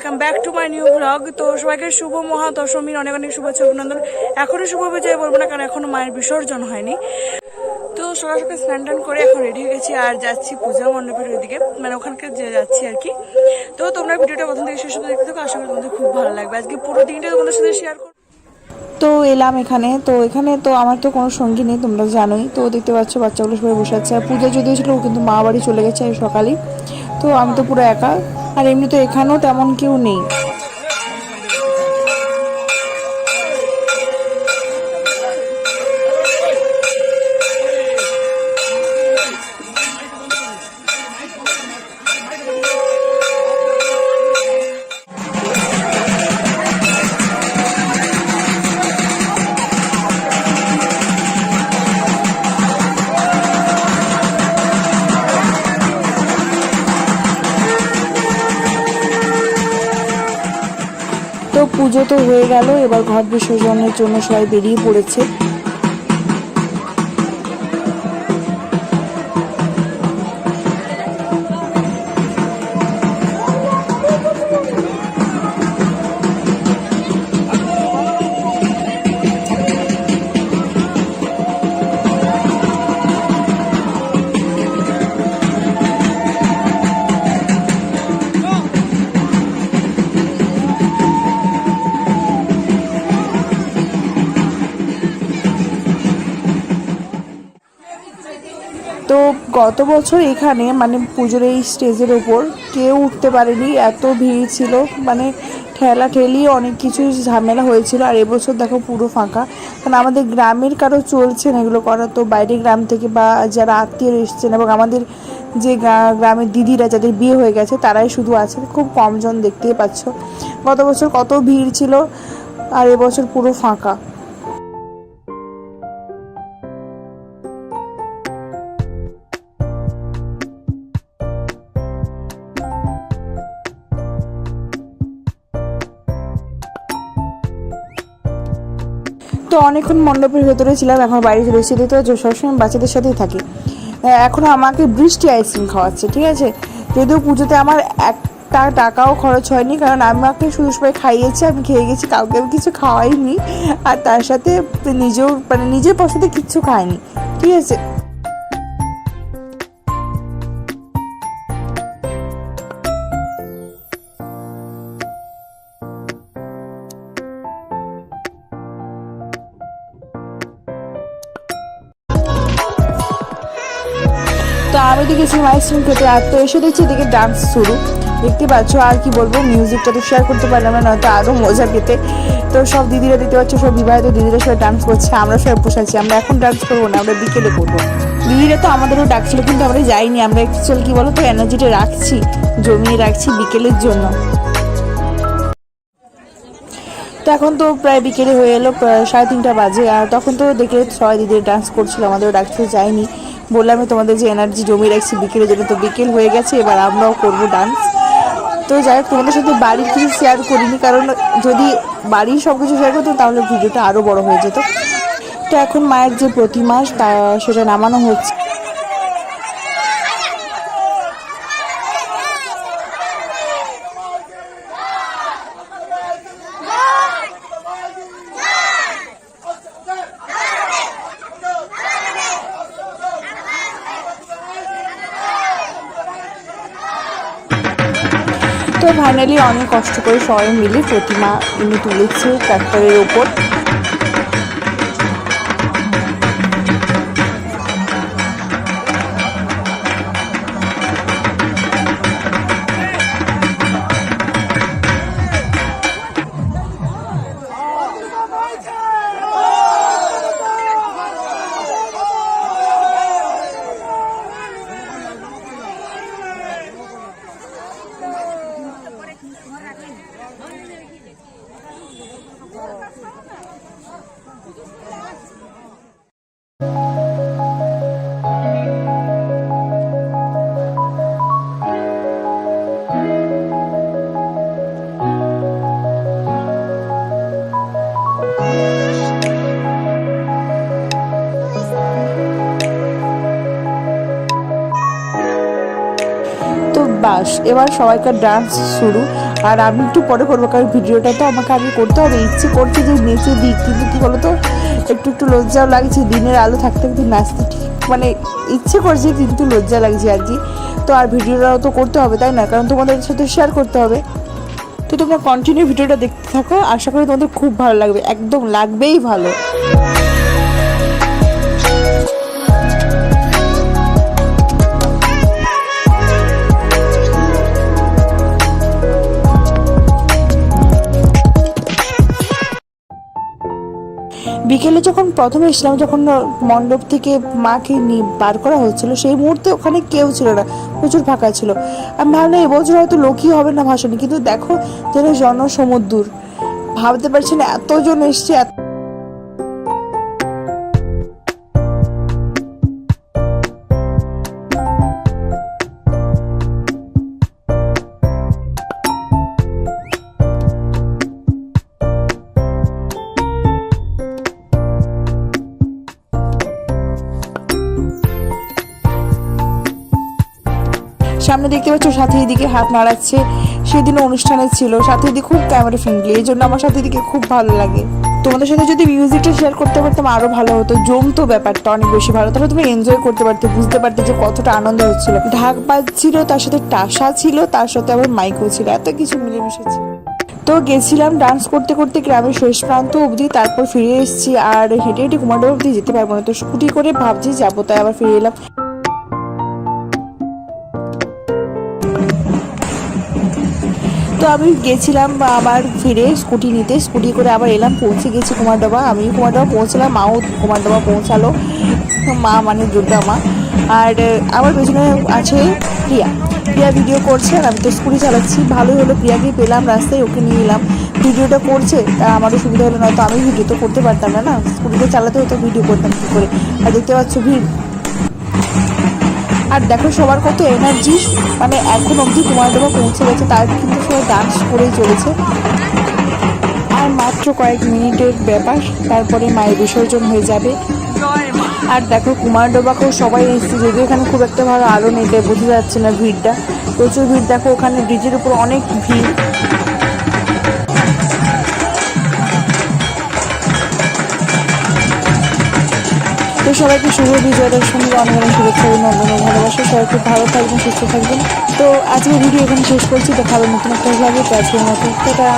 Welcome back to my new blog. তো সবাইকে শুভ মহাদশমীর অনেক অনেক শুভেচ্ছা অভিনন্দন। এখনো শুভ বিজয় বলবো না, কারণ এখনো মায়ের বিসর্জন হয়নি। তো সকাল সকাল স্নান টান করে এখন রেডি হয়ে গেছি আর যাচ্ছি পূজা মণ্ডপের ওইদিকে, মানে ওখানকে যাচ্ছি আর কি। তো তোমরা ভিডিওটা প্রথম থেকে শেষ পর্যন্ত দেখতে থাকো, আশা করি তোমাদের খুব ভালো লাগবে। আজকে পুরো দিনটা তোমাদের সাথে শেয়ার করবো। তো এলাম এখানে, তো এখানে তো আমার তো কোনো সঙ্গী নেই, তোমরা জানোই। তো দেখতে পাচ্ছ বাচ্চাগুলো সবাই বসে আছে। আর পূজা যদিও ছিল, ও কিন্তু মা বাড়ি চলে গেছে সকালেই। তো আমি তো পুরো একা, আর এমনি তো এখানেও তেমন কেউ নেই। তো পুজো তো হয়ে গেল, এবার ঘট বিসর্জনের জন্য সবাই বেরিয়ে পড়েছে। তো গত বছর এখানে মানে পুজোর এই স্টেজের ওপর কেউ উঠতে পারেনি, এত ভিড় ছিল, মানে ঠেলা ঠেলি অনেক কিছু ঝামেলা হয়েছিল। আর এবছর দেখো পুরো ফাঁকা, কারণ আমাদের গ্রামের কারো চলছে না এগুলো করা। তো বাইরের গ্রাম থেকে বা যারা আত্মীয় এসছেন এবং আমাদের যে গ্রামের দিদিরা যাদের বিয়ে হয়ে গেছে তারাই শুধু আছেন, খুব কমজন, দেখতেই পাচ্ছ। গত বছর কত ভিড় ছিল, আর এবছর পুরো ফাঁকা। তো অনেকক্ষণ মণ্ডপের ভেতরে ছিলাম, এখন বাইরে চলে এসেছি। তো সবসময় বাচ্চাদের সাথেই থাকি। এখন আমাকে বৃষ্টি আইসক্রিম খাওয়াচ্ছে, ঠিক আছে। যদিও পুজোতে আমার একটা টাকাও খরচ হয়নি, কারণ আমাকে শুধু সবাই খাইয়েছে, আমি খেয়ে গেছি, কাউকে আমি কিছু খাওয়াইনি। আর তার সাথে নিজেও মানে নিজের পছন্দে কিচ্ছু খাইনি, ঠিক আছে। তো আমি তো গেছিলাম আইসক্রিম খেতে, আর তো এসে দেখছি এদিকে ডান্স শুরু, দেখতে পাচ্ছ। আর কি বলবো, মিউজিকটা তো শেয়ার করতে পারলাম না, নয়তো আরও মজা পেতে। তো সব দিদিরা দেখতে পাচ্ছ, সব বিবাহিত দিদিরা সবাই ডান্স করছে, আমরা সবাই বসেছি। আমরা এখন ডান্স করবো না, আমরা বিকেলে করবো। দিদিরা তো আমাদেরও ডাকছিল, কিন্তু আমরা যাইনি। আমরা অ্যাকচুয়ালি কি বলো তো, এনার্জিটা রাখছি, জমিয়ে রাখছি বিকেলের জন্য। তো এখন তো প্রায় বিকেলে হয়ে এলো, 3:30 বাজে। আর তখন তো দেখে সবাই দিদিরা ডান্স করছিল, আমাদেরও ডাকতে যাইনি। বললামই তোমাদের যে এনার্জি জমিয়ে রাখছি বিকেলের জন্য। তো বিকেল হয়ে গেছে, এবার আমরাও করবো ডান্স। তো যাই হোক, তোমাদের সাথে বাড়ির কিছু শেয়ার করিনি, কারণ যদি বাড়ির সব কিছু শেয়ার করতাম তাহলে ভিডিওটা আরও বড় হয়ে যেত। তো এখন মায়ের যে প্রতিমা সেটা নামানো হচ্ছে। তো ফাইনালি অনেক কষ্ট করে সবাই মিলে প্রতিমা এনে তুলেছে ট্রাক্টরের ওপর। বাস, এবার সবাইকার ডান্স শুরু। আর আমি একটু পরে করবো, কারণ ভিডিওটা তো আমাকে আগে করতে হবে। ইচ্ছে করছে যে নেচে দিই, কিন্তু কী বলো তো, একটু একটু লজ্জাও লাগছে। দিনের আলো থাকতে থাকতে নাচতে ঠিক মানে ইচ্ছে করছে, কিন্তু লজ্জা লাগছে আর কি। তো আর ভিডিওটাও তো করতে হবে, তাই না? কারণ তোমাদের সাথে শেয়ার করতে হবে। তো তোমরা কন্টিনিউ ভিডিওটা দেখতে থাকো, আশা করি তোমাদের খুব ভালো লাগবে, একদম লাগবেই ভালো। বিকেলে যখন প্রথমে এসেছিলাম, যখন মণ্ডপ থেকে মাকে নিয়ে বার করা হচ্ছিল, সেই মুহূর্তে ওখানে কেউ ছিল না, প্রচুর ফাঁকা ছিল। আমি ভাবলাম এবছর হয়তো লোকই হবে না ভাসানি, কিন্তু দেখো যেন জনসমুদ্র, ভাবতে পারছি না এতজন এসছে। সামনে দেখতে পাচ্ছ সাথী দিকে হাত নাড়াচ্ছে, সেদিনও অনুষ্ঠানে ছিল। সাথী দিদি খুব ক্যামেরা ফ্রেন্ডলি, এই জন্য আমার সাথী দিকে খুব ভালো লাগে। তোমাদের সাথে যদি মিউজিকটা শেয়ার করতে পারতাম আরো ভালো হতো, জমতো ব্যাপারটা অনেক বেশি ভালো, তাহলে তুমি এনজয় করতে পারতে, বুঝতে পারতে যে কতটা আনন্দ হচ্ছিল। ঢাক বাজছিল, তার সাথে টাসা ছিল, তার সাথে আবার মাইকও ছিল, এত কিছু মিলেমিশে ছিল। তো গেছিলাম ডান্স করতে করতে গ্রামের শেষ প্রান্ত অবধি, তারপর ফিরে এসেছি। আর হেঁটে হেঁটে কুমারডাঙ্গা অবধি যেতে পারবো না, তো স্কুটি করে ভাবছি যাবো, তাই আবার ফিরে এলাম। তো আমি গেছিলাম আবার ফিরে স্কুটি নিতে, স্কুটি করে আবার এলাম, পৌঁছে গেছি কুমারডাঙ্গা। আমি কুমারডাঙ্গা পৌঁছলাম, মাও কুমারডাঙ্গা পৌঁছালো, মা মানে দুর্গা মা। আর আমার পেছনে আছে প্রিয়া, প্রিয়া ভিডিও করছে আর আমি তো স্কুটি চালাচ্ছি। ভালোই হলো, প্রিয়াকে পেলাম রাস্তায়, ওকে নিয়ে এলাম। ভিডিওটা করছে, তা আমারও সুবিধা হলো, নয়তো আমি ভিডিও তো করতে পারতাম না, স্কুটিতে চালাতে হতো, ভিডিও করতাম কী করে। আর দেখতে পাচ্ছ ভিড়, আর দেখো সবার কত এনার্জি, মানে এখন অবধি কুমারডাঙ্গা পৌঁছে গেছে, তার কিন্তু সবাই ডান্স করেই চলেছে। আর মাত্র কয়েক মিনিটের ব্যাপার, তারপরে মায়ের বিসর্জন হয়ে যাবে। আর দেখো কুমারডাঙ্গাকেও সবাই এসেছে, যদিও এখানে খুব একটা ভালো আলো নেই, তাই বোঝা যাচ্ছে না ভিড়টা, প্রচুর ভিড়। দেখো ওখানে ব্রিজের উপর অনেক ভিড়। তো সবাইকে শুভ বিজয়া দশমীর অনেক অনেক শুভেচ্ছা, অভিনন্দন ও ভালোবাসা। সবাই খুব ভালো থাকবেন, সুস্থ থাকবেন। তো আজকের ভিডিও এখানে শেষ করছি, দেখা হবে নতুন একটা ভাবে। তো আজকের মতো টাটা।